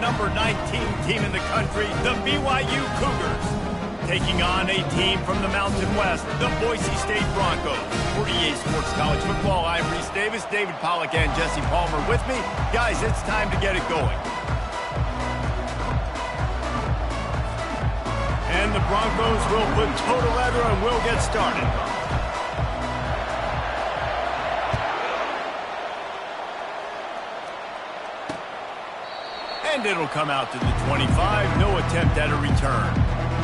number 19 team in the country, the BYU Cougars, taking on a team from the Mountain West, the Boise State Broncos. For EA Sports College Football, I'm Reese Davis, David Pollack, and Jesse Palmer with me. Guys, it's time to get it going. And the Broncos will put toe to leather and we'll get started. And it'll come out to the 25. No attempt at a return.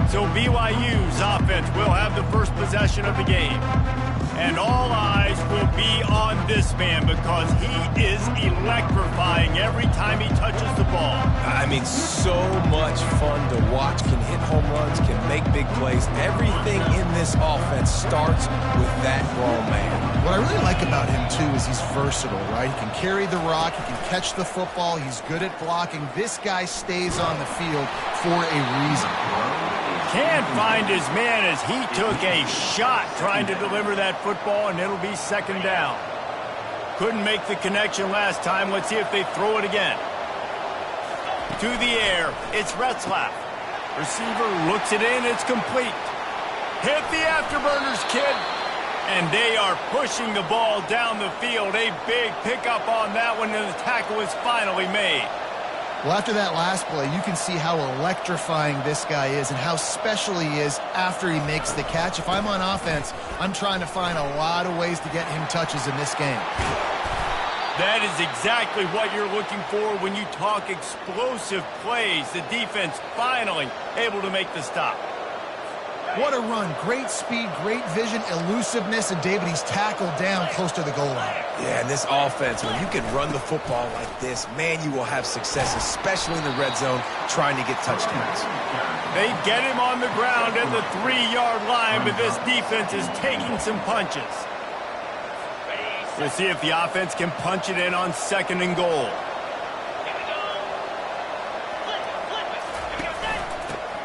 So BYU's offense will have the first possession of the game. And all eyes will be on this man because he is electrifying every time he touches the ball. I mean, so much fun to watch. Can hit home runs, can make big plays. Everything in this offense starts with that grown man. What I really like about him, too, is he's versatile, right? He can carry the rock, he can catch the football, he's good at blocking. This guy stays on the field for a reason. Can't find his man as he took a shot trying to deliver that football, and it'll be second down. Couldn't make the connection last time. Let's see if they throw it again. To the air, it's Retzlaff. Receiver looks it in, it's complete. Hit the afterburners, kid. And they are pushing the ball down the field. A big pickup on that one, and the tackle is finally made. Well, after that last play, you can see how electrifying this guy is and how special he is after he makes the catch. If I'm on offense, I'm trying to find a lot of ways to get him touches in this game. That is exactly what you're looking for when you talk explosive plays. The defense finally able to make the stop. What a run. Great speed, great vision, elusiveness, and David, he's tackled down close to the goal line. Yeah, and this offense, when you can run the football like this, man, you will have success, especially in the red zone, trying to get touchdowns. They get him on the ground at the 3-yard line, but this defense is taking some punches. We'll see if the offense can punch it in on second and goal.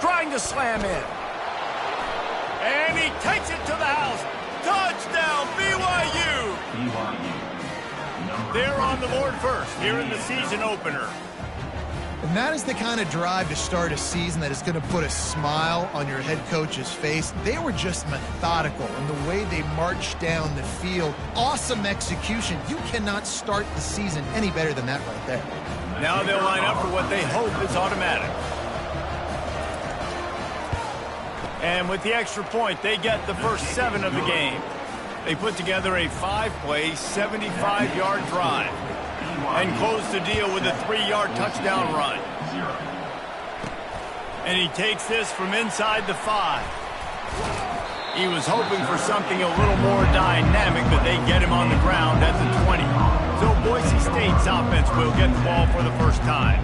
Trying to slam in. And he takes it to the house. Touchdown, BYU! They're on the board first here in the season opener. And that is the kind of drive to start a season that is going to put a smile on your head coach's face. They were just methodical in the way they marched down the field. Awesome execution. You cannot start the season any better than that right there. Now they'll line up for what they hope is automatic. And with the extra point, they get the first 7 of the game. They put together a 5-play, 75-yard drive and close the deal with a 3-yard touchdown run. And he takes this from inside the 5. He was hoping for something a little more dynamic, but they get him on the ground at the 20. So Boise State's offense will get the ball for the first time.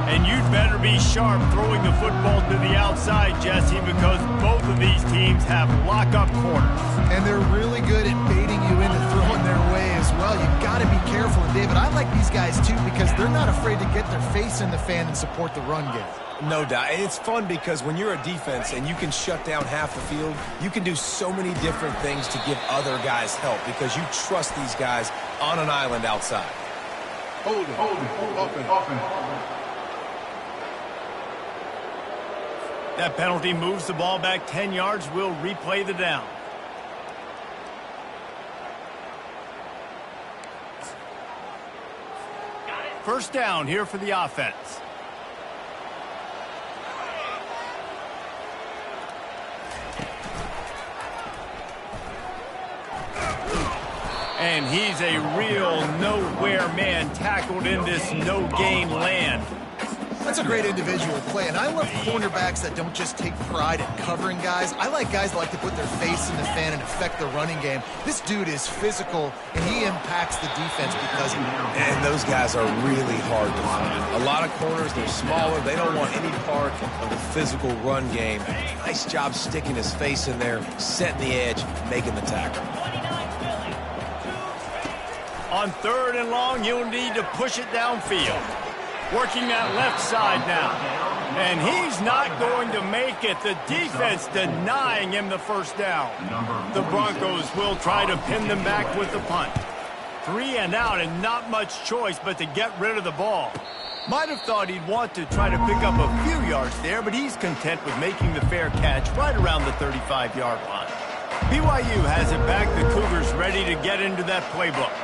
And you'd better be sharp throwing the football to the outside, Jesse, because both of these teams have lock-up corners. And they're really good at baiting you into throwing their way as well. You've got to be careful. And David, I like these guys too because they're not afraid to get their face in the fan and support the run game. No doubt. And it's fun because when you're a defense and you can shut down half the field, you can do so many different things to give other guys help because you trust these guys on an island outside. Hold it, open. That penalty moves the ball back 10 yards. We'll replay the down. First down here for the offense. And he's a real nowhere man tackled in this no-gain land. That's a great individual play, and I love cornerbacks that don't just take pride in covering guys. I like guys that like to put their face in the fan and affect the running game. This dude is physical, and he impacts the defense because of it. And those guys are really hard to find. A lot of corners, they're smaller. They don't want any part of the physical run game. Nice job sticking his face in there, setting the edge, making the tackle. On 3rd and long, you'll need to push it downfield. Working that left side now. And he's not going to make it. The defense denying him the first down. The Broncos will try to pin them back with the punt. 3 and out and not much choice but to get rid of the ball. Might have thought he'd want to try to pick up a few yards there, but he's content with making the fair catch right around the 35-yard line. BYU has it back. The Cougars ready to get into that playbook.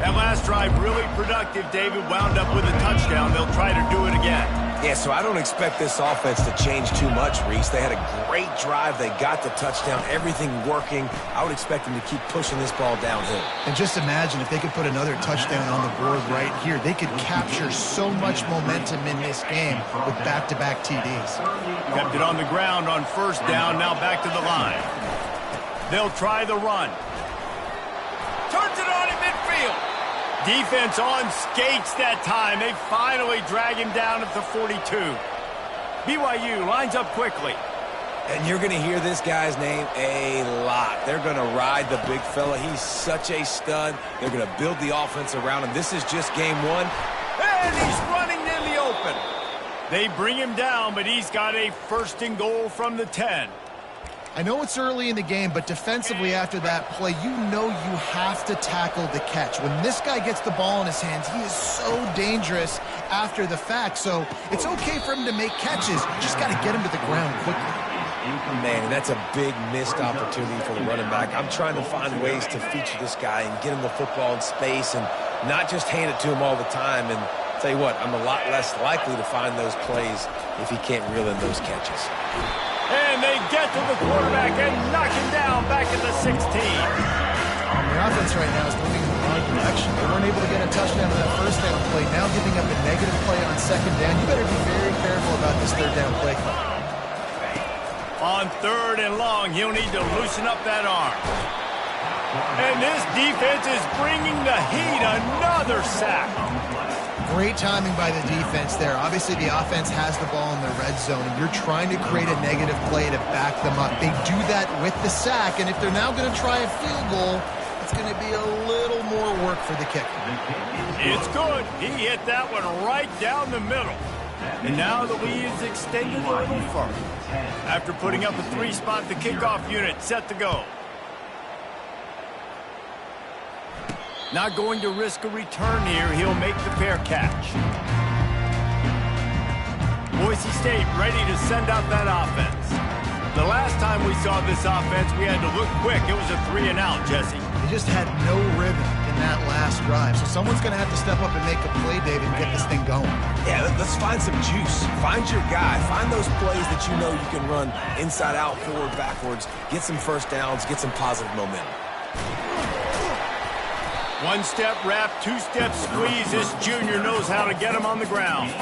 That last drive really productive. David wound up with a touchdown. They'll try to do it again. Yeah, so I don't expect this offense to change too much, Reese. They had a great drive. They got the touchdown, everything working. I would expect them to keep pushing this ball downhill. And just imagine if they could put another touchdown on the board right here. They could capture so much momentum in this game with back-to-back TDs. Kept it on the ground on first down. Now back to the line. They'll try the run. Turns it on in midfield. Defense on skates that time. They finally drag him down at the 42. BYU lines up quickly. And you're going to hear this guy's name a lot. They're going to ride the big fella. He's such a stud. They're going to build the offense around him. This is just game one. And he's running in the open. They bring him down, but he's got a first and goal from the 10. I know it's early in the game, but defensively after that play, you know you have to tackle the catch. When this guy gets the ball in his hands, he is so dangerous after the fact. So it's okay for him to make catches. Just got to get him to the ground quickly. Man, that's a big missed opportunity for the running back. I'm trying to find ways to feature this guy and get him the football in space and not just hand it to him all the time. And tell you what, I'm a lot less likely to find those plays if he can't reel in those catches. And they get to the quarterback and knock him down back at the 16. The offense right now is moving in the wrong direction. They weren't able to get a touchdown on that first down play. Now giving up a negative play on second down. You better be very careful about this third down play call. On third and long, he'll need to loosen up that arm. And this defense is bringing the heat. Another sack. Great timing by the defense there. Obviously, the offense has the ball in the red zone, and you're trying to create a negative play to back them up. They do that with the sack, and if they're now going to try a field goal, it's going to be a little more work for the kicker. It's good. He hit that one right down the middle. And now the lead is extended a little further. After putting up a 3-spot, the kickoff unit set to go. Not going to risk a return here. He'll make the fair catch. Boise State ready to send out that offense. The last time we saw this offense, we had to look quick. It was a 3-and-out, Jesse. They just had no rhythm in that last drive. So someone's going to have to step up and make a play, David, and get this thing going. Yeah, let's find some juice. Find your guy. Find those plays that you know you can run inside out, forward, backwards. Get some first downs. Get some positive momentum. One-step wrap, two-step squeeze. This junior knows how to get him on the ground.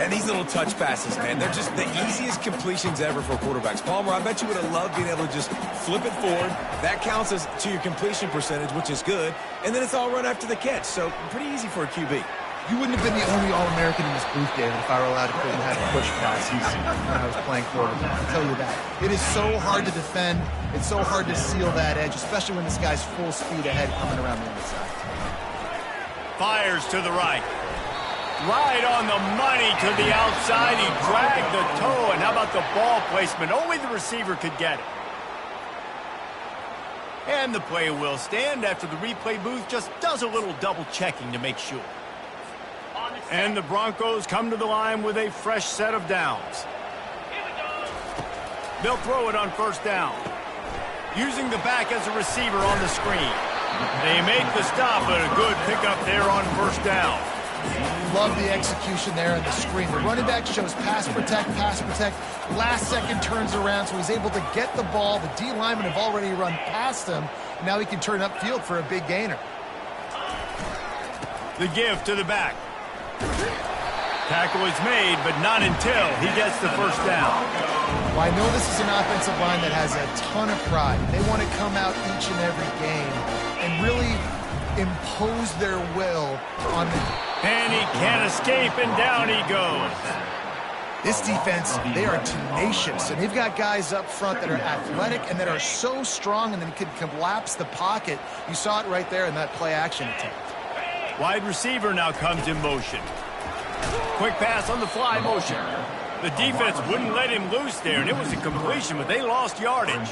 And these little touch passes, man, they're just the easiest completions ever for quarterbacks. Palmer, I bet you would have loved being able to just flip it forward. That counts as to your completion percentage, which is good. And then it's all run after the catch. So pretty easy for a QB. You wouldn't have been the only All-American in this booth, David, if I were allowed to couldn't have push passes when I was playing quarterback. I'll tell you that. It is so hard to defend. It's so hard to seal that edge, especially when this guy's full speed ahead coming around the inside. Fires to the right. Right on the money to the outside. He dragged the toe. And how about the ball placement? Only the receiver could get it. And the play will stand after the replay booth just does a little double checking to make sure. And the Broncos come to the line with a fresh set of downs. They'll throw it on first down. Using the back as a receiver on the screen. They make the stop, but a good pickup there on first down. Love the execution there on the screen. The running back shows pass protect, last second turns around, so he's able to get the ball. The D linemen have already run past him. Now he can turn upfield for a big gainer. The give to the back. Tackle is made, but not until he gets the first down. Well, I know this is an offensive line that has a ton of pride. They want to come out each and every game and really impose their will on the... And he can't escape, and down he goes. This defense, they are tenacious, and they've got guys up front that are athletic and that are so strong and then can collapse the pocket. You saw it right there in that play-action attempt. Wide receiver now comes in motion. Quick pass on the fly motion. The defense wouldn't let him loose there, and it was a completion, but they lost yardage.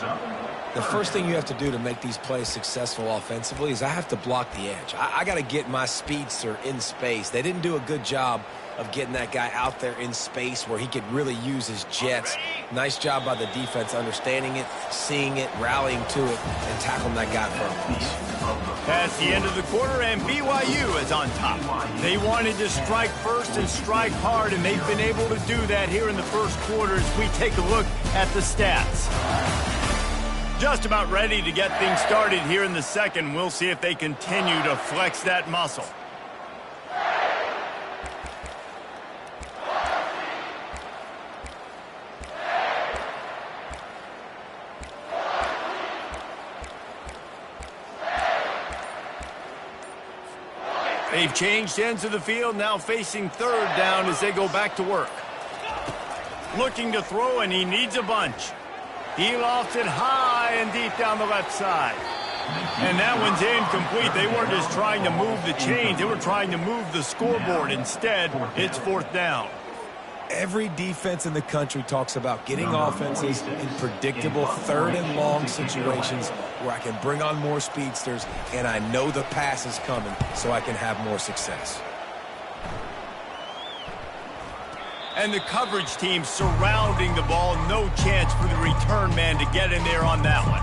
The first thing you have to do to make these plays successful offensively is I have to block the edge. I got to get my speedster in space. They didn't do a good job of getting that guy out there in space where he could really use his jets. Nice job by the defense understanding it, seeing it, rallying to it, and tackling that guy first. Past the end of the quarter, and BYU is on top. They wanted to strike first and strike hard, and they've been able to do that here in the first quarter as we take a look at the stats. Just about ready to get things started here in the second. We'll see if they continue to flex that muscle. They've changed ends of the field, now facing third down as they go back to work. Looking to throw, and he needs a bunch. He lofts it high and deep down the left side. And that one's incomplete. They weren't just trying to move the chains. They were trying to move the scoreboard. Instead, it's fourth down. Every defense in the country talks about getting offenses in predictable third and long situations where I can bring on more speedsters and I know the pass is coming so I can have more success. And the coverage team surrounding the ball. No chance for the return man to get in there on that one.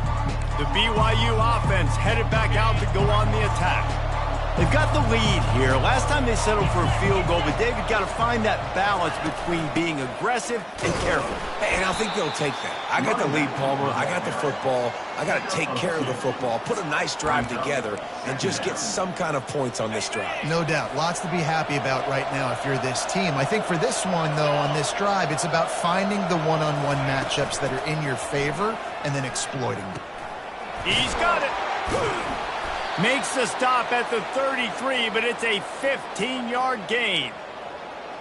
The BYU offense headed back out to go on the attack. They've got the lead here. Last time they settled for a field goal, but David got to find that balance between being aggressive and careful. And I think they'll take that. I got the lead, Palmer. I got the football. I got to take care of the football, put a nice drive together, and just get some kind of points on this drive. No doubt. Lots to be happy about right now if you're this team. I think for this one, though, on this drive, it's about finding the one-on-one matchups that are in your favor and then exploiting them. He's got it. Makes the stop at the 33, but it's a 15-yard gain.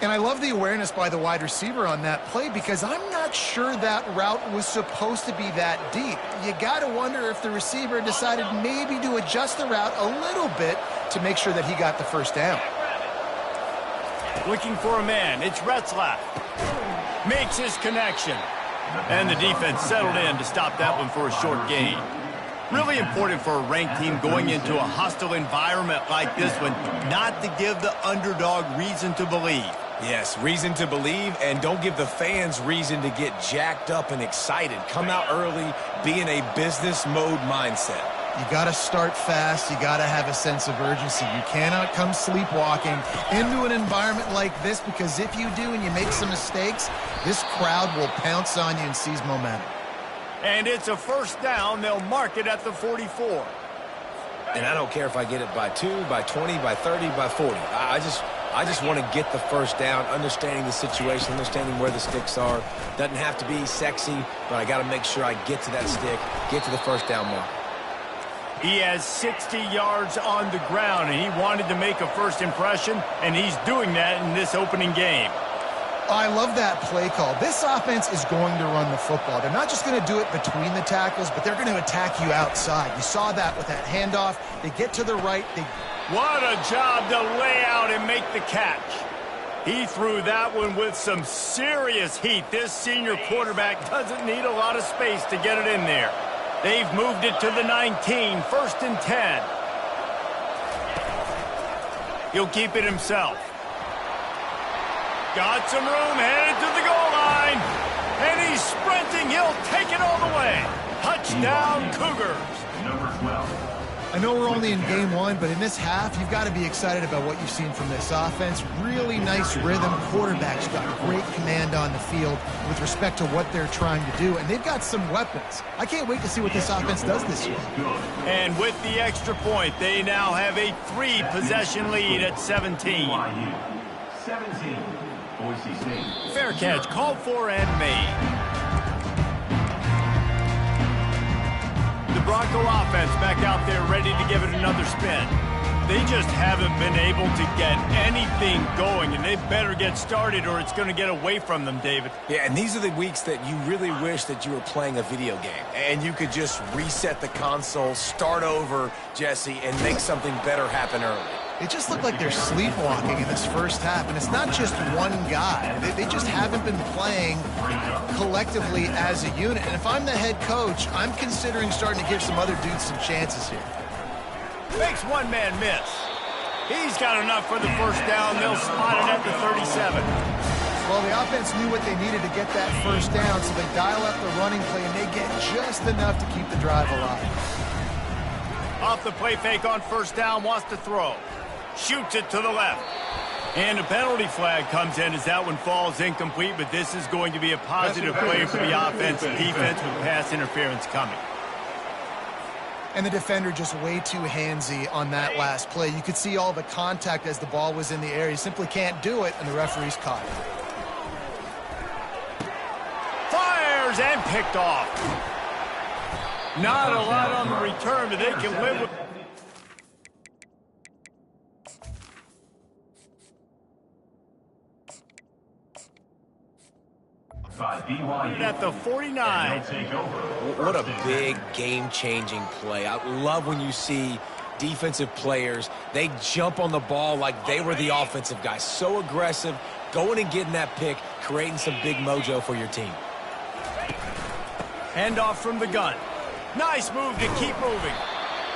And I love the awareness by the wide receiver on that play because I'm not sure that route was supposed to be that deep. You got to wonder if the receiver decided maybe to adjust the route a little bit to make sure that he got the first down. Looking for a man. It's Retzlaff. Makes his connection. And the defense settled in to stop that one for a short gain. Really important for a ranked team going into a hostile environment like this one, not to give the underdog reason to believe. Yes, reason to believe, and don't give the fans reason to get jacked up and excited. Come out early, be in a business mode mindset. You got to start fast. You got to have a sense of urgency. You cannot come sleepwalking into an environment like this because if you do and you make some mistakes, this crowd will pounce on you and seize momentum. And it's a first down. They'll mark it at the 44. And I don't care if I get it by 2, by 20, by 30, by 40. I just want to get the first down, understanding the situation, understanding where the sticks are. Doesn't have to be sexy, but I got to make sure I get to that stick, get to the first down mark. He has 60 yards on the ground, and he wanted to make a first impression, and he's doing that in this opening game. I love that play call. This offense is going to run the football. They're not just going to do it between the tackles, but they're going to attack you outside. You saw that with that handoff. They get to the right. What a job to lay out and make the catch. He threw that one with some serious heat. This senior quarterback doesn't need a lot of space to get it in there. They've moved it to the 19, first and 10. He'll keep it himself. Got some room, headed to the goal line. And he's sprinting. He'll take it all the way. Touchdown, Cougars. Number 12. I know we're only in game one, but in this half, you've got to be excited about what you've seen from this offense. Really nice rhythm. Quarterback's got great command on the field with respect to what they're trying to do, and they've got some weapons. I can't wait to see what this offense does this year. And with the extra point, they now have a 3-possession lead at 17. 17. Boise State. Fair catch called for and made. The Bronco offense back out there ready to give it another spin. They just haven't been able to get anything going, and they better get started or it's going to get away from them, David. Yeah, and these are the weeks that you really wish that you were playing a video game and you could just reset the console, start over, Jesse, and make something better happen early. It just looked like they're sleepwalking in this first half, and it's not just one guy. They just haven't been playing collectively as a unit. And if I'm the head coach, I'm considering starting to give some other dudes some chances here. Makes one man miss. He's got enough for the first down. They'll spot it at the 37. Well, the offense knew what they needed to get that first down, so they dial up the running play, and they get just enough to keep the drive alive. Off the play fake on first down, wants to throw. Shoots it to the left. And a penalty flag comes in as that one falls incomplete, but this is going to be a positive play for the offense and defense with pass interference coming. And the defender just way too handsy on that last play. You could see all the contact as the ball was in the air. He simply can't do it, and the referee's caught it. Fires and picked off. Not a lot on the return, but they can live with. At the 49. What a big game-changing play. I love when you see defensive players, they jump on the ball like they were the offensive guys. So aggressive, going and getting that pick, creating some big mojo for your team. Handoff from the gun. Nice move to keep moving.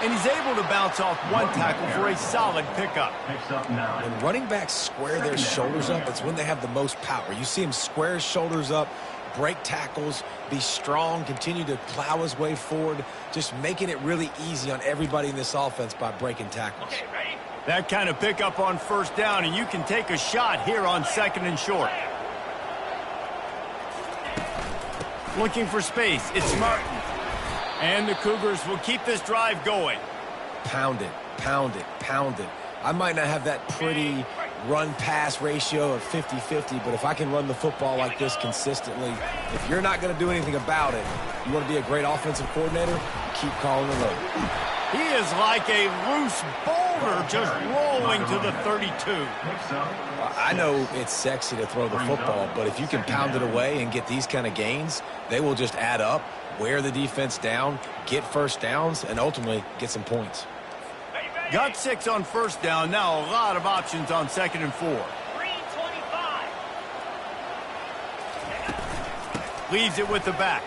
And he's able to bounce off one tackle for a solid pickup. When running backs square their shoulders up, it's when they have the most power. You see him square his shoulders up, break tackles, be strong, continue to plow his way forward, just making it really easy on everybody in this offense by breaking tackles. That kind of pickup on first down, and you can take a shot here on second and short. Looking for space. It's Martin. And the Cougars will keep this drive going. Pound it, pound it, pound it. I might not have that pretty run-pass ratio of 50-50, but if I can run the football like this consistently, if you're not going to do anything about it, you want to be a great offensive coordinator, keep calling the load. He is like a loose boulder just rolling to the 32. I know it's sexy to throw the football, but if you can pound it away and get these kind of gains, they will just add up, wear the defense down, get first downs, and ultimately get some points. Got 6 on first down. Now a lot of options on second and 4. 325. Leaves it with the back.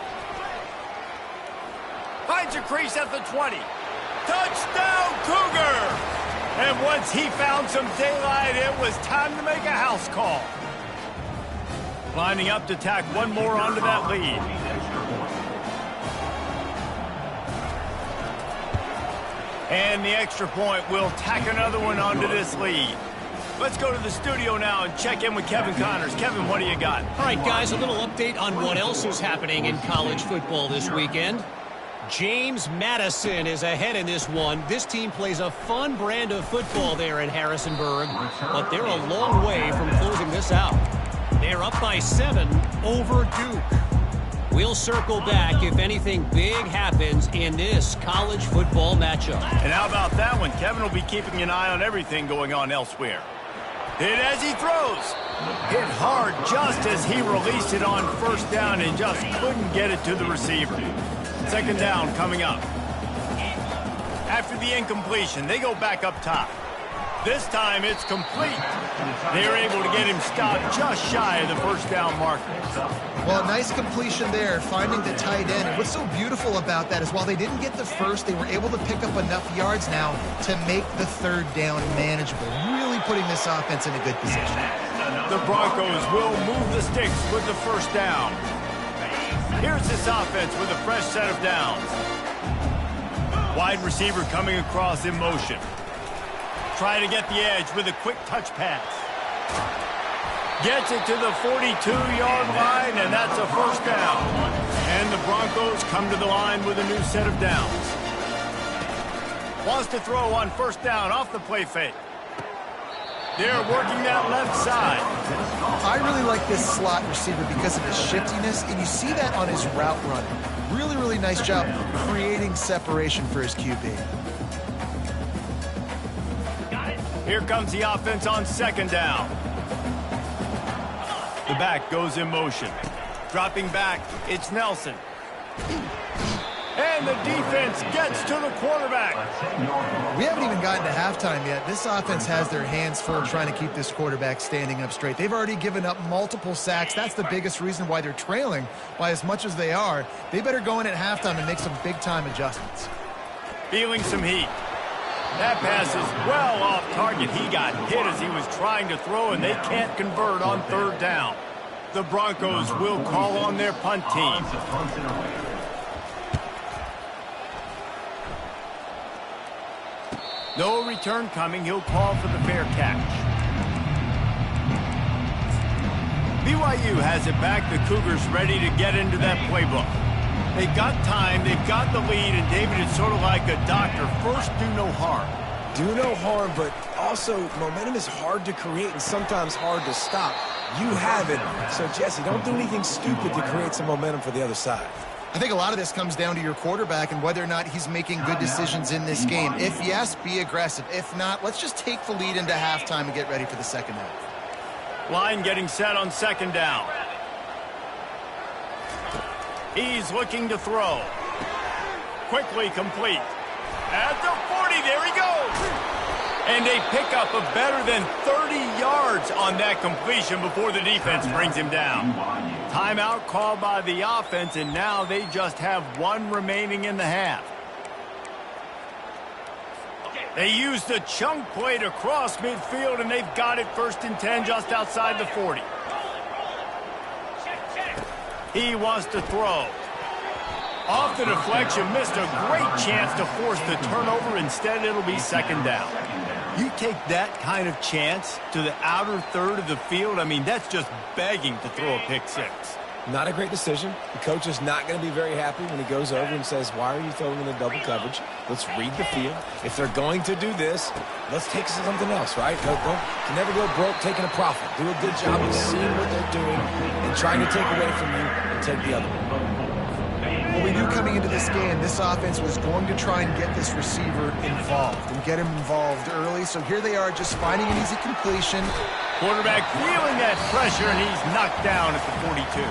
Finds a crease at the 20. Touchdown, Cougar! And once he found some daylight, it was time to make a house call. Lining up to tack one more onto that lead. And the extra point will tack another one onto this lead. Let's go to the studio now and check in with Kevin Connors. Kevin, what do you got? All right, guys, a little update on what else is happening in college football this weekend. James Madison is ahead in this one. This team plays a fun brand of football there in Harrisonburg, but they're a long way from closing this out. They're up by 7 over Duke. We'll circle back if anything big happens in this college football matchup. And how about that one? Kevin will be keeping an eye on everything going on elsewhere. Hit as he throws. Hit hard just as he released it on first down and just couldn't get it to the receiver. Second down coming up. After the incompletion, they go back up top. This time it's complete. They're able to get him stopped just shy of the first down marker. Well, a nice completion there, finding the tight end. And what's so beautiful about that is while they didn't get the first, they were able to pick up enough yards now to make the third down manageable, really putting this offense in a good position. The Broncos will move the sticks with the first down. Here's this offense with a fresh set of downs. Wide receiver coming across in motion. Trying to get the edge with a quick touch pass. Gets it to the 42-yard line, and that's a first down. And the Broncos come to the line with a new set of downs. Wants to throw on first down off the play fake. They're working that left side. I really like this slot receiver because of his shiftiness, and you see that on his route running. Really, really nice job creating separation for his QB. Here comes the offense on second down. The back goes in motion. Dropping back, it's Nelson. And And the defense gets to the quarterback. We haven't even gotten to halftime yet. This offense has their hands full trying to keep this quarterback standing up straight. They've already given up multiple sacks. That's the biggest reason why they're trailing by as much as they are. They better go in at halftime and make some big-time adjustments. Feeling some heat. That pass is well off target. He got hit as he was trying to throw, and they can't convert on third down. The Broncos will call on their punt team. No return coming. He'll call for the fair catch. BYU has it back. The Cougars ready to get into that playbook. They've got time. They've got the lead. And, David, it's sort of like a doctor. First, do no harm. Do no harm, but also momentum is hard to create and sometimes hard to stop. You have it. So, Jesse, don't do anything stupid to create some momentum for the other side. I think a lot of this comes down to your quarterback and whether or not he's making good decisions in this game. If yes, be aggressive. If not, let's just take the lead into halftime and get ready for the second half. Line getting set on second down. He's looking to throw. Quickly complete. At the 40, there he goes. And a pickup of better than 30 yards on that completion before the defense brings him down. Timeout called by the offense, and now they just have one remaining in the half. They used a chunk play to cross midfield, and they've got it 1st and 10 just outside the 40. He wants to throw. Off the deflection, missed a great chance to force the turnover. Instead, it'll be second down. You take that kind of chance to the outer third of the field, I mean, that's just begging to throw a pick six. Not a great decision. The coach is not going to be very happy when he goes over and says, why are you throwing in a double coverage? Let's read the field. If they're going to do this, let's take something else, right? You never go broke taking a profit. Do a good job of seeing what they're doing and trying to take away from you and take the other one. Well, we knew coming into this game, this offense was going to try and get this receiver involved and get him involved early. So here they are just finding an easy completion. Quarterback feeling that pressure, and he's knocked down at the 42.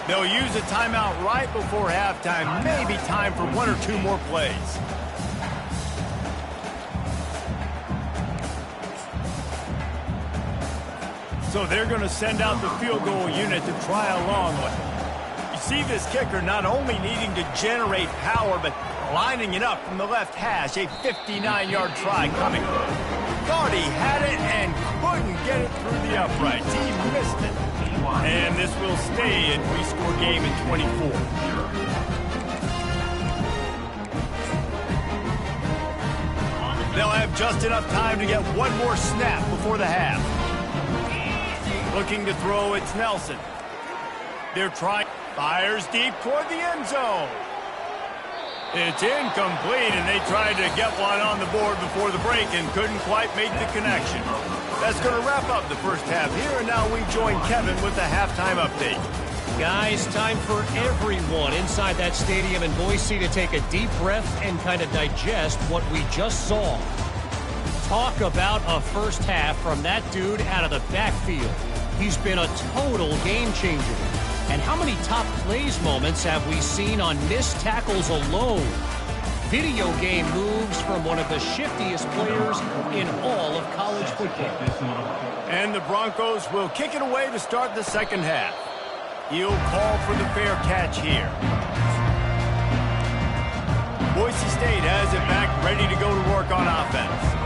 They'll use a timeout right before halftime. Maybe time for one or two more plays. So they're going to send out the field goal unit to try a long one. See this kicker not only needing to generate power, but lining it up from the left hash. A 59-yard try coming. Thought he had it and couldn't get it through the uprights. He missed it. And this will stay a three-score game in 24. They'll have just enough time to get one more snap before the half. Looking to throw, it's Nelson. They're trying. Fires deep toward the end zone. It's incomplete, and they tried to get one on the board before the break and couldn't quite make the connection. That's going to wrap up the first half here, and now we join Kevin with the halftime update. Guys, time for everyone inside that stadium in Boise to take a deep breath and kind of digest what we just saw. Talk about a first half from that dude out of the backfield. He's been a total game changer. And how many top plays moments have we seen on missed tackles alone? Video game moves from one of the shiftiest players in all of college football. And the Broncos will kick it away to start the second half. He'll call for the fair catch here. Boise State has it back, ready to go to work on offense.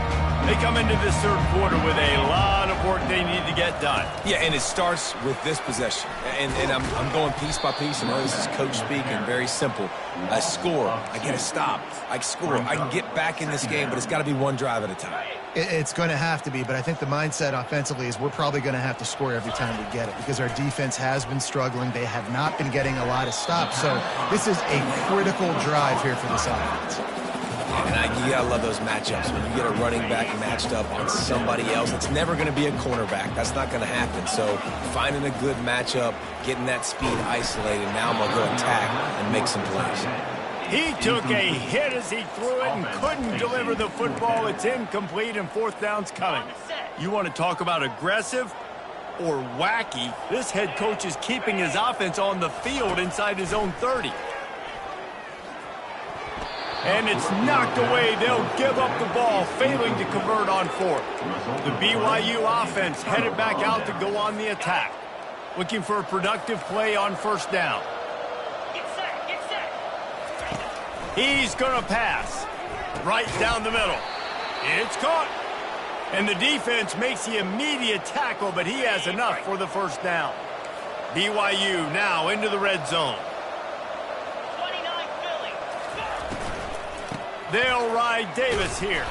They come into this third quarter with a lot of work they need to get done. Yeah, and it starts with this possession. And I'm going piece by piece. I know this is coach speak and very simple. I score. I get a stop. I score. I can get back in this game, but it's got to be one drive at a time. It's going to have to be, but I think the mindset offensively is we're probably going to have to score every time we get it because our defense has been struggling. They have not been getting a lot of stops. So this is a critical drive here for this offense. And you gotta love those matchups. When you get a running back matched up on somebody else, it's never going to be a cornerback. That's not going to happen. So finding a good matchup, getting that speed isolated, now I'm going to go attack and make some plays. He took a hit as he threw it and couldn't deliver the football. It's incomplete and fourth down's coming. You want to talk about aggressive or wacky? This head coach is keeping his offense on the field inside his own 30. And it's knocked away. They'll give up the ball, failing to convert on fourth. The BYU offense headed back out to go on the attack. Looking for a productive play on first down. He's going to pass. Right down the middle. It's caught. And the defense makes the immediate tackle, but he has enough for the first down. BYU now into the red zone. They'll ride Davis here.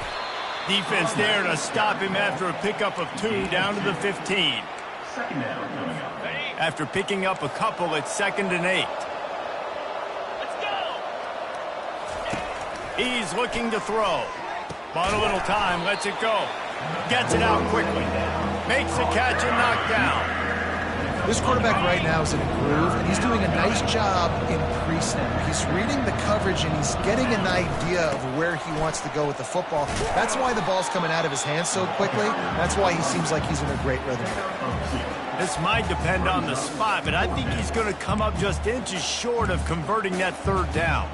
Defense there to stop him after a pickup of 2 down to the 15. Second down coming up. After picking up a couple, it's 2nd and 8. He's looking to throw. Bought a little time, lets it go. Gets it out quickly. Makes the catch and knocked down. This quarterback right now is in a groove, and he's doing a nice job in pre-snap. He's reading the coverage, and he's getting an idea of where he wants to go with the football. That's why the ball's coming out of his hands so quickly. That's why he seems like he's in a great rhythm. This might depend on the spot, but I think he's going to come up just inches short of converting that third down.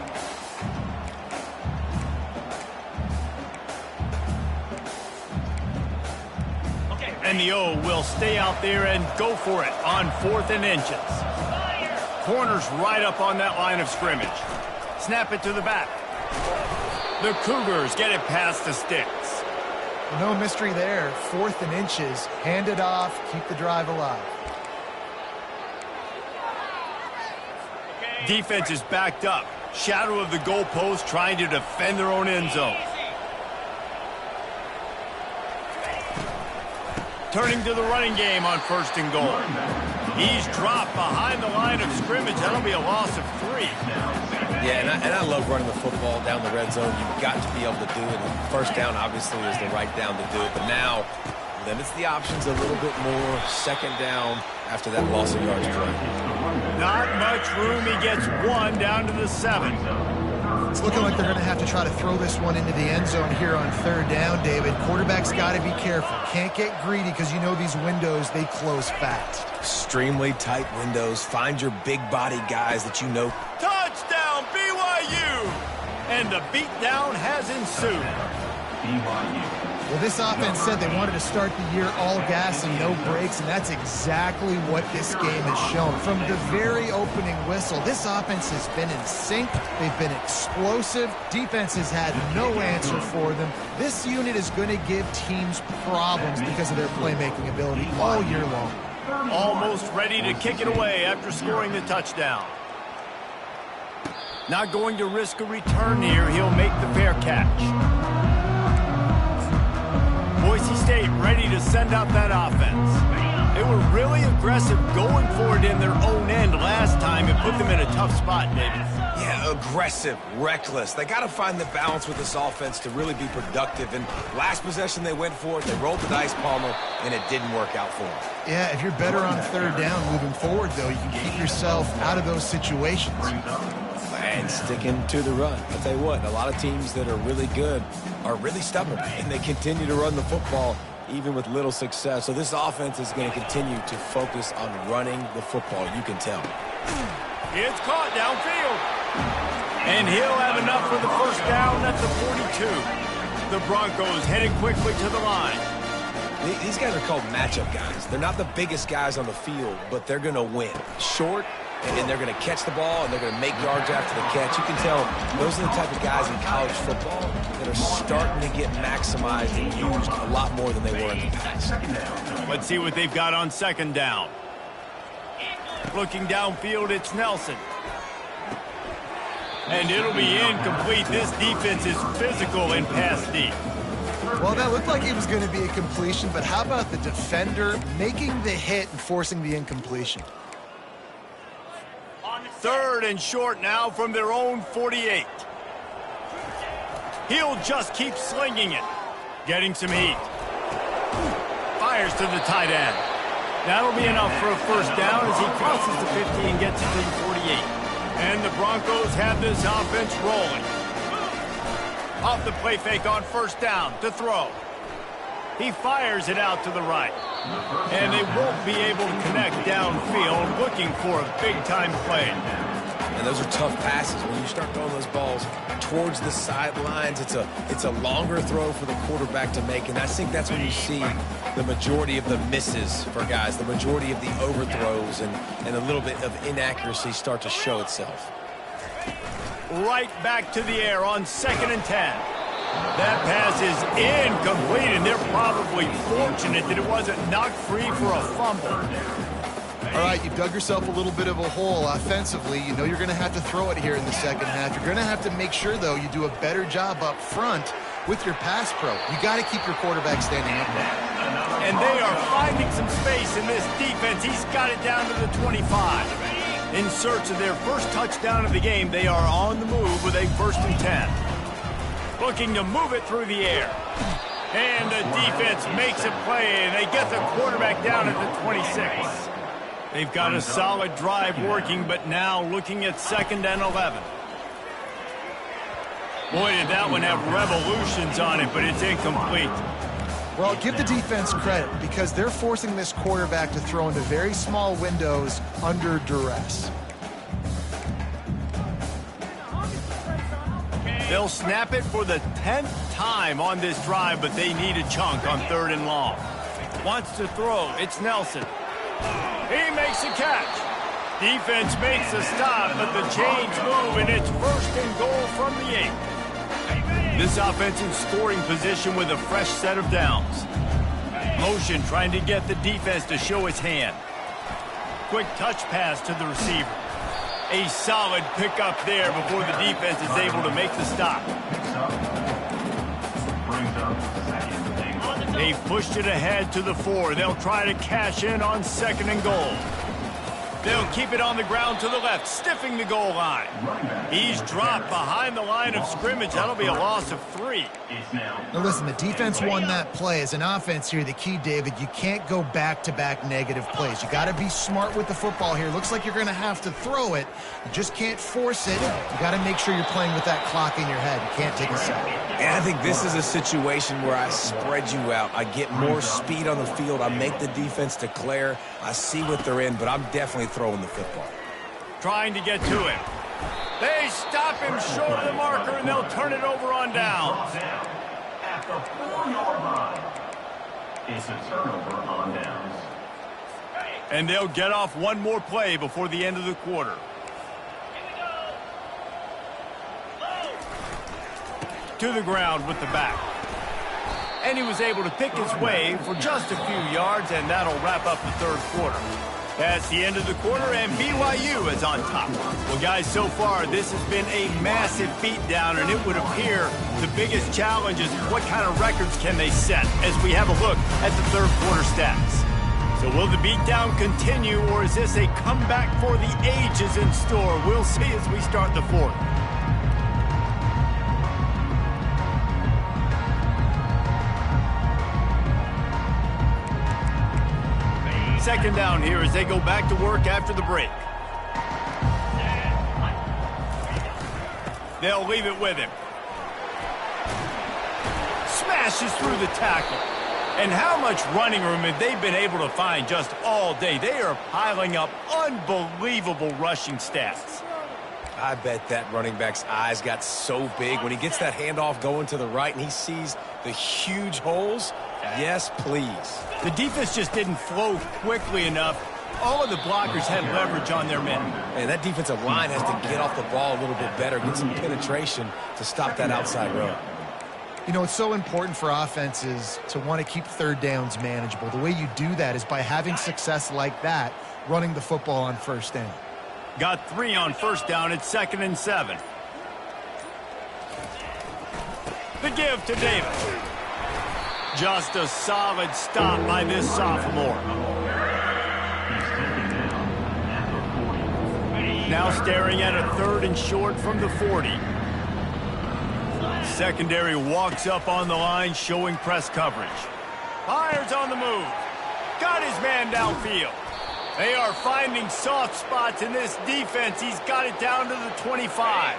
And the O will stay out there and go for it on 4th and inches. Corner's right up on that line of scrimmage. Snap it to the back. The Cougars get it past the sticks. No mystery there. 4th and inches. Hand it off. Keep the drive alive. Defense is backed up. Shadow of the goalpost trying to defend their own end zone. Turning to the running game on 1st and goal. He's dropped behind the line of scrimmage. That'll be a loss of 3. Yeah, and I love running the football down the red zone. You've got to be able to do it. And first down, obviously, is the right down to do it. But now, limits the options a little bit more. 2nd down after that loss of yards play. Not much room. He gets 1 down to the 7. It's looking like they're going to have to try to throw this one into the end zone here on 3rd down, David. Quarterback's got to be careful. Can't get greedy because you know these windows, they close fast. Extremely tight windows. Find your big body guys that you know. Touchdown, BYU! And the beatdown has ensued. BYU. Well, this offense said they wanted to start the year all gas and no brakes, and that's exactly what this game has shown. From the very opening whistle, this offense has been in sync. They've been explosive. Defense has had no answer for them. This unit is going to give teams problems because of their playmaking ability all year long. Almost ready to kick it away after scoring the touchdown. Not going to risk a return here. He'll make the fair catch. Boise State ready to send out that offense. They were really aggressive going for it in their own end last time and put them in a tough spot, David. Yeah, aggressive, reckless. They got to find the balance with this offense to really be productive. And last possession they went for it. They rolled the dice, Palmer, and it didn't work out for them. Yeah, if you're better on 3rd down moving forward, though, you can keep yourself out of those situations. And sticking to the run. I'll tell you what, a lot of teams that are really good are really stubborn, and they continue to run the football even with little success. So this offense is going to continue to focus on running the football. You can tell. It's caught downfield. And he'll have enough for the first down at the 42. The Broncos headed quickly to the line. These guys are called matchup guys. They're not the biggest guys on the field, but they're going to win. Short, and they're going to catch the ball, and they're going to make yards after the catch. You can tell those are the type of guys in college football that are starting to get maximized and used a lot more than they were in the past. Let's see what they've got on 2nd down. Looking downfield, it's Nelson. And it'll be incomplete. This defense is physical and pass deep. Well, that looked like it was going to be a completion, but how about the defender making the hit and forcing the incompletion? 3rd and short now from their own 48. He'll just keep slinging it. Getting some heat. Fires to the tight end. That'll be enough for a first down as he crosses the 50 and gets it to the 48. And the Broncos have this offense rolling. Off the play fake on 1st down to throw. He fires it out to the right. And they won't be able to connect downfield, looking for a big-time play. And those are tough passes. When you start throwing those balls towards the sidelines, it's a longer throw for the quarterback to make. And I think that's when you see the majority of the misses for guys, the majority of the overthrows and a little bit of inaccuracy start to show itself. Right back to the air on 2nd and 10. That pass is incomplete, and they're probably fortunate that it wasn't knocked free for a fumble. All right, you've dug yourself a little bit of a hole offensively. You know you're going to have to throw it here in the second half. You're going to have to make sure, though, you do a better job up front with your pass pro. You got to keep your quarterback standing upright. And they are finding some space in this defense. He's got it down to the 25. In search of their first touchdown of the game, they are on the move with a 1st and 10. Looking to move it through the air. And the defense makes a play, and they get the quarterback down at the 26. They've got a solid drive working, but now looking at 2nd and 11. Boy, did that one have revolutions on it, but it's incomplete. Well, give the defense credit because they're forcing this quarterback to throw into very small windows under duress. They'll snap it for the 10th time on this drive, but they need a chunk on 3rd and long. Wants to throw. It's Nelson. He makes a catch. Defense makes a stop, but the chains move, and it's 1st and goal from the 8. This offense in scoring position with a fresh set of downs. Motion trying to get the defense to show his hand. Quick touch pass to the receiver. A solid pickup there before the defense is able to make the stop. They've pushed it ahead to the 4. They'll try to cash in on 2nd and goal. They'll keep it on the ground to the left, stiffing the goal line. He's dropped behind the line of scrimmage. That'll be a loss of 3. Now listen, the defense won that play. As an offense here, the key, David, you can't go back-to-back negative plays. You got to be smart with the football here. Looks like you're going to have to throw it. You just can't force it. You got to make sure you're playing with that clock in your head. You can't take a sack. And I think this is a situation where I spread you out. I get more speed on the field. I make the defense declare. I see what they're in, but I'm definitely throwing the football. Trying to get to him. They stop him short of the marker, and they'll turn it over on downs. At the 4-yard line. It's a turnover on downs. And they'll get off one more play before the end of the quarter. To the ground with the back. And he was able to pick his way for just a few yards, and that'll wrap up the 3rd quarter. That's the end of the quarter, and BYU is on top. Well, guys, so far, this has been a massive beatdown, and it would appear the biggest challenge is what kind of records can they set as we have a look at the 3rd quarter stats. So will the beatdown continue, or is this a comeback for the ages in store? We'll see as we start the 4th. Second down here as they go back to work after the break. They'll leave it with him. Smashes through the tackle. And how much running room have they been able to find just all day? They are piling up unbelievable rushing stats. I bet that running back's eyes got so big when he gets that handoff going to the right and he sees the huge holes. Yes, please. The defense just didn't flow quickly enough. All of the blockers had leverage on their men. And that defensive line has to get off the ball a little bit better, get some penetration to stop that outside run. You know, it's so important for offenses to want to keep 3rd downs manageable. The way you do that is by having success like that, running the football on 1st down. Got 3 on 1st down at 2nd and 7. The give to Davis. Just a solid stop by this sophomore. Now staring at a 3rd and short from the 40. Secondary walks up on the line, showing press coverage. Fires on the move. Got his man downfield. They are finding soft spots in this defense. He's got it down to the 25.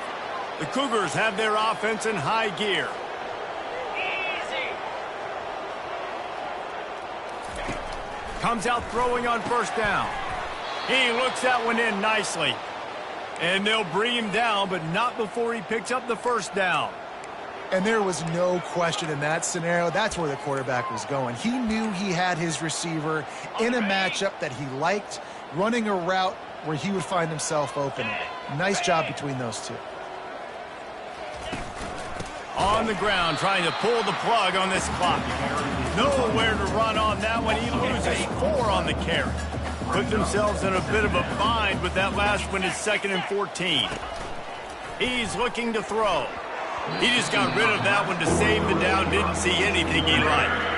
The Cougars have their offense in high gear. Comes out throwing on 1st down. He looks that one in nicely. And they'll bring him down, but not before he picks up the first down. And there was no question in that scenario. That's where the quarterback was going. He knew he had his receiver in a matchup that he liked, running a route where he would find himself open. Nice job between those two. On the ground, trying to pull the plug on this clock. Nowhere to run on that one. He loses 4 on the carry. Put themselves in a bit of a bind with that last one is 2nd and 14. He's looking to throw. He just got rid of that one to save the down. Didn't see anything he liked.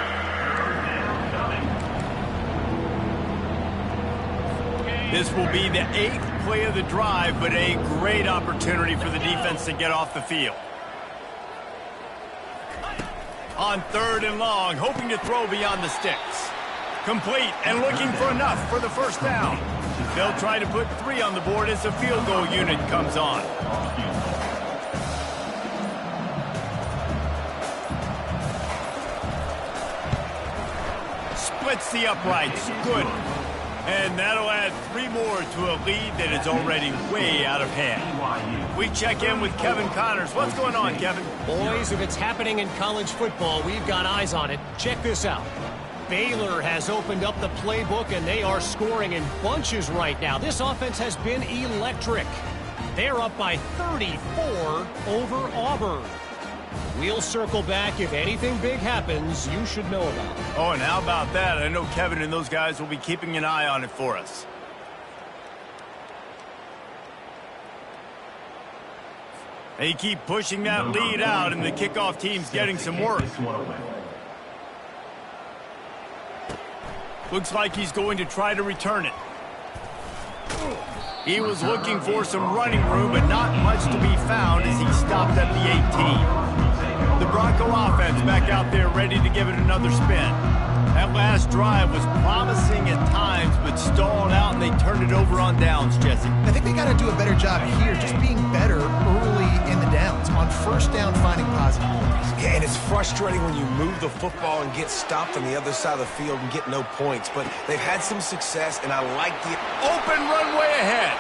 This will be the 8th play of the drive, but a great opportunity for the defense to get off the field. On 3rd and long, hoping to throw beyond the sticks. Complete and looking for enough for the first down. They'll try to put 3 on the board as the field goal unit comes on. Splits the uprights. Good. And that'll add 3 more to a lead that is already way out of hand. We check in with Kevin Connors. What's going on, Kevin? Boys, if it's happening in college football, we've got eyes on it. Check this out. Baylor has opened up the playbook, and they are scoring in bunches right now. This offense has been electric. They're up by 34 over Auburn. We'll circle back. If anything big happens, you should know about it. Oh, and how about that? I know Kevin and those guys will be keeping an eye on it for us. They keep pushing that lead out, and the kickoff team's getting some work. Looks like he's going to try to return it. He was looking for some running room, but not much to be found as he stopped at the 18. The Bronco offense back out there ready to give it another spin. That last drive was promising at times, but stalled out, and they turned it over on downs, Jesse. I think they got to do a better job here, just being better early in the downs. On first down, finding positive points. Yeah, and it's frustrating when you move the football and get stopped on the other side of the field and get no points. But they've had some success, and I like the open runway ahead.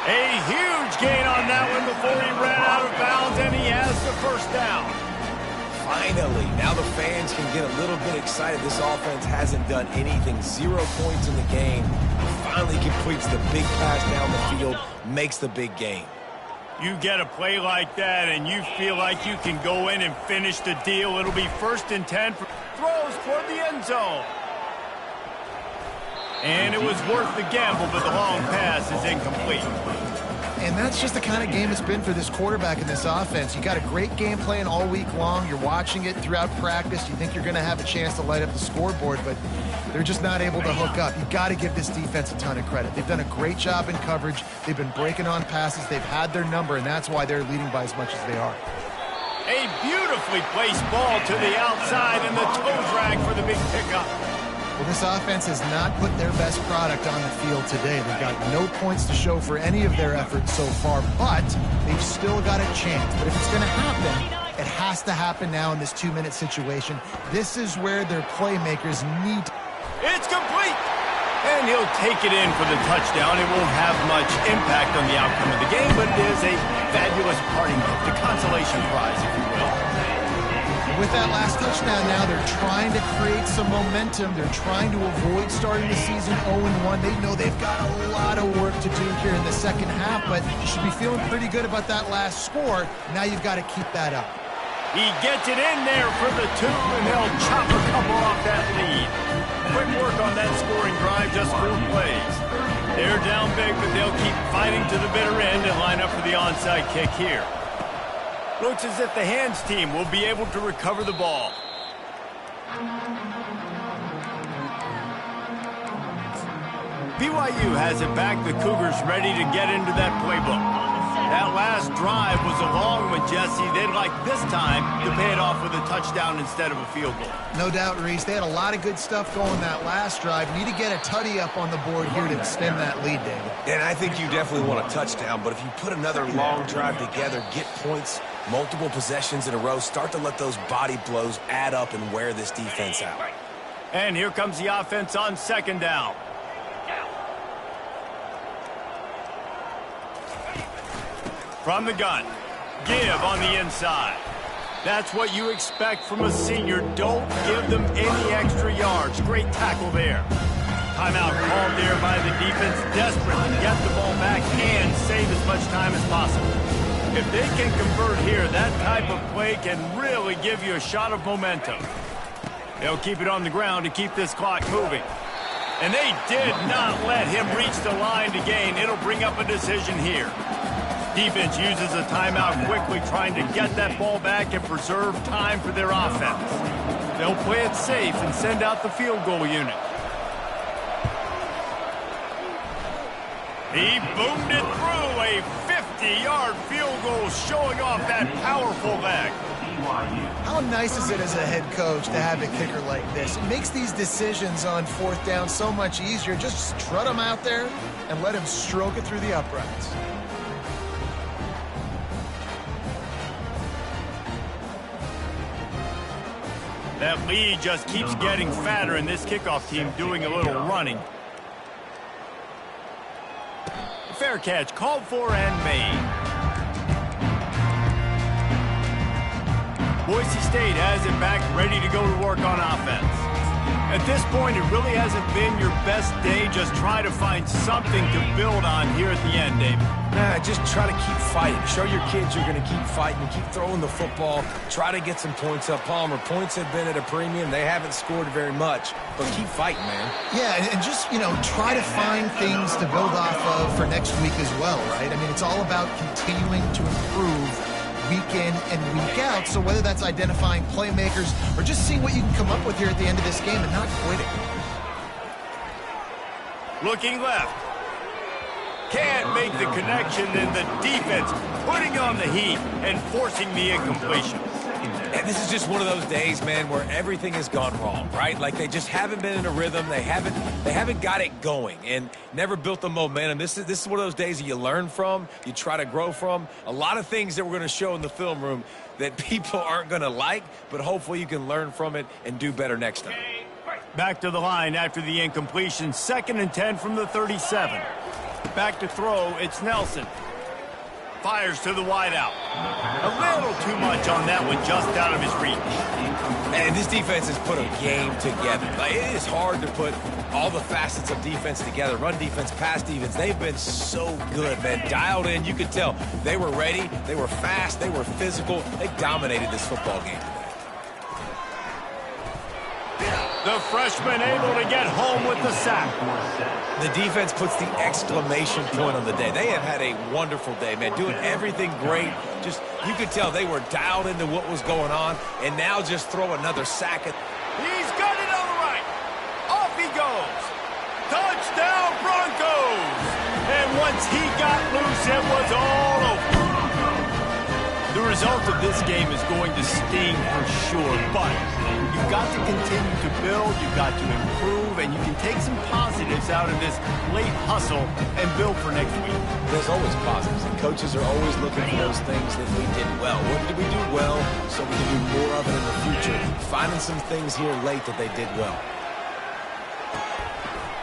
A huge gain on that one before he ran out of bounds, and he has the first down. Finally, now the fans can get a little bit excited. This offense hasn't done anything. 0 points in the game. Finally completes the big pass down the field, makes the big gain. You get a play like that, and you feel like you can go in and finish the deal. It'll be 1st and 10 for throws toward the end zone. And it was worth the gamble, but the long pass is incomplete. And that's just the kind of game it's been for this quarterback in this offense. You got a great game plan all week long. You're watching it throughout practice. You think you're going to have a chance to light up the scoreboard, but they're just not able to hook up. You got to give this defense a ton of credit. They've done a great job in coverage. They've been breaking on passes. They've had their number, and that's why they're leading by as much as they are. A beautifully placed ball to the outside, and the toe drag for the big pickup. Well, this offense has not put their best product on the field today. They've got no points to show for any of their efforts so far, but they've still got a chance. But if it's going to happen, it has to happen now in this 2-minute situation. This is where their playmakers need. It's complete! And he'll take it in for the touchdown. It won't have much impact on the outcome of the game, but it is a fabulous parting gift, a consolation prize, if you will. With that last touchdown now, they're trying to create some momentum. They're trying to avoid starting the season 0-1. They know they've got a lot of work to do here in the second half, but you should be feeling pretty good about that last score. Now you've got to keep that up. He gets it in there for the 2, and they'll chop a couple off that lead. Quick work on that scoring drive, just 4 plays. They're down big, but they'll keep fighting to the bitter end and line up for the onside kick here. Looks as if the hands team will be able to recover the ball. BYU has it back. The Cougars ready to get into that playbook. That last drive was a long one, Jesse. They'd like this time to pay it off with a touchdown instead of a field goal. No doubt, Reese. They had a lot of good stuff going that last drive. Need to get a tutty up on the board here to extend that lead, David. And I think you definitely want a touchdown, but if you put another long drive together, get points, multiple possessions in a row, start to let those body blows add up and wear this defense out. And here comes the offense on 2nd down. From the gun. Give on the inside. That's what you expect from a senior. Don't give them any extra yards. Great tackle there. Timeout called there by the defense. Desperate to get the ball back and save as much time as possible. If they can convert here, that type of play can really give you a shot of momentum. They'll keep it on the ground to keep this clock moving. And they did not let him reach the line to gain. It'll bring up a decision here. Defense uses a timeout quickly, trying to get that ball back and preserve time for their offense. They'll play it safe and send out the field goal unit. He boomed it through, a 50-yard field goal, showing off that powerful leg. How nice is it as a head coach to have a kicker like this? It makes these decisions on fourth down so much easier. Just strut him out there and let him stroke it through the uprights. That lead just keeps getting fatter, and this kickoff team doing a little running. Fair catch, called for and made. Boise State has it back, ready to go to work on offense. At this point, it really hasn't been your best day. Just try to find something to build on here at the end, David. Nah, just try to keep fighting. Show your kids you're going to keep fighting, keep throwing the football, try to get some points up. Palmer, points have been at a premium. They haven't scored very much, but keep fighting, man. Yeah, and just, try to find things to build off of for next week as well, right? I mean, it's all about continuing to improve week in and week out. So whether that's identifying playmakers or just seeing what you can come up with here at the end of this game and not quitting. Looking left. Can't make the connection, and the defense putting on the heat and forcing the incompletion. And this is just one of those days, man, where everything has gone wrong, right? Like they just haven't been in a rhythm. They haven't got it going and never built the momentum. This is one of those days that you learn from, you try to grow from. A lot of things that we're going to show in the film room that people aren't going to like, but hopefully you can learn from it and do better next time. Back to the line after the incompletion. 2nd and 10 from the 37. Back to throw, it's Nelson. Fires to the wideout. A little too much on that one, just out of his reach. And this defense has put a game together. Like, it is hard to put all the facets of defense together. Run defense, pass defense. They've been so good, man. Dialed in. You could tell they were ready. They were fast. They were physical. They dominated this football game today. The freshman able to get home with the sack. The defense puts the exclamation point on the day. They have had a wonderful day, man. Doing everything great. Just, you could tell they were dialed into what was going on. And now just throw another sack at. He's got it on the right. Off he goes. Touchdown Broncos. And once he got loose, it was all over. The result of this game is going to sting for sure, but you've got to continue to build, you've got to improve, and you can take some positives out of this late hustle and build for next week. There's always positives, and coaches are always looking for those things that we did well. What did we do well so we can do more of it in the future? Finding some things here late that they did well.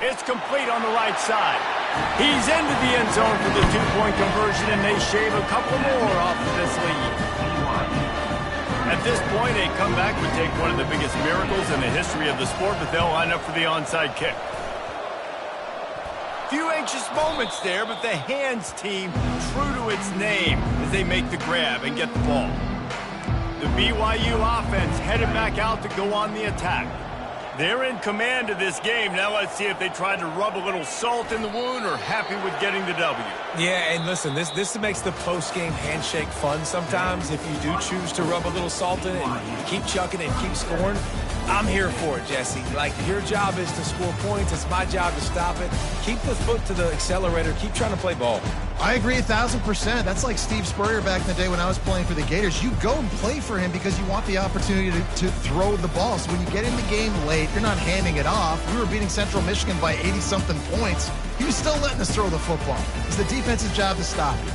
It's complete on the right side. He's into the end zone for the 2-point conversion, and they shave a couple more off of this lead. At this point, a comeback would take one of the biggest miracles in the history of the sport, but they'll line up for the onside kick. Few anxious moments there, but the hands team true to its name as they make the grab and get the ball. The BYU offense headed back out to go on the attack. They're in command of this game. Now let's see if they try to rub a little salt in the wound or happy with getting the W. Yeah, and listen, this makes the post-game handshake fun sometimes. If you do choose to rub a little salt in it and keep chucking and keep scoring, I'm here for it, Jesse. Like, your job is to score points. It's my job to stop it. Keep the foot to the accelerator. Keep trying to play ball. I agree 1,000%. That's like Steve Spurrier back in the day when I was playing for the Gators. You go and play for him because you want the opportunity to throw the ball. So when you get in the game late, you're not handing it off. We were beating Central Michigan by 80-something points. He was still letting us throw the football. It's the defense's job to stop you.